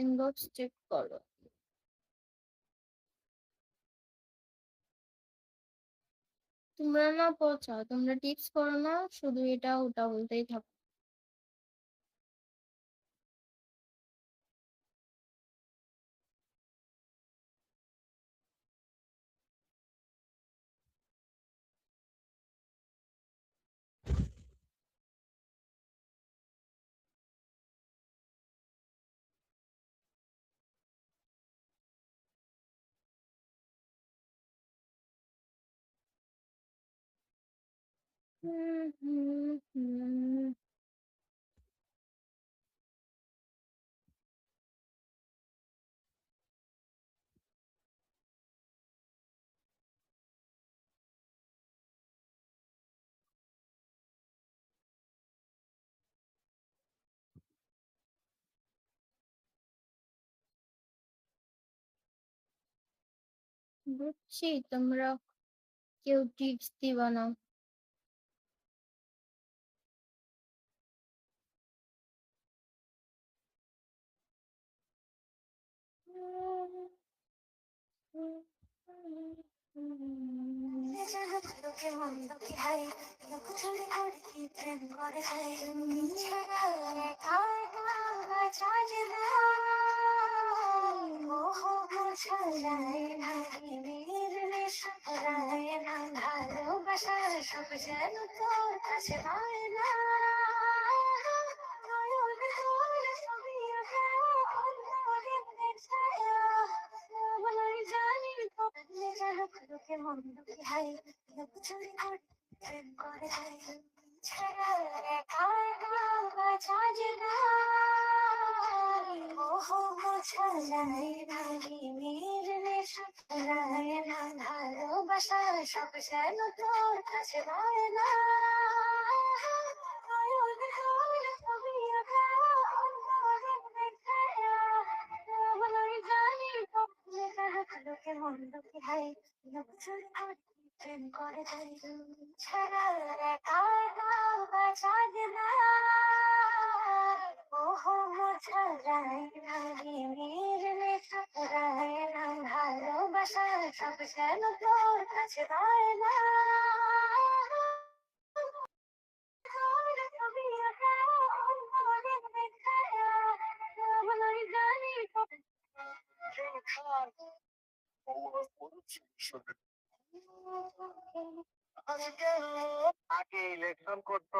Inbox check করো। তোমরা না পৌঁছাও, তোমরা টিপস করো না, শুধু এটা ওটা বলতেই থাকো। বুঝছি তোমরা কেউ টিপস দিবা না। ভালোবাসা সব যেন তোর কাছে হয় না। ভালোবাসা সব যেন তোর কাছে হয় না। প্রেম করে যাই ছাড়া একা একা বাঁচা যায় না। ওহ মোছা যায় না ভালোবাসা সব যেন তোর কাছে হয় না। আগে ইলেকশন করতো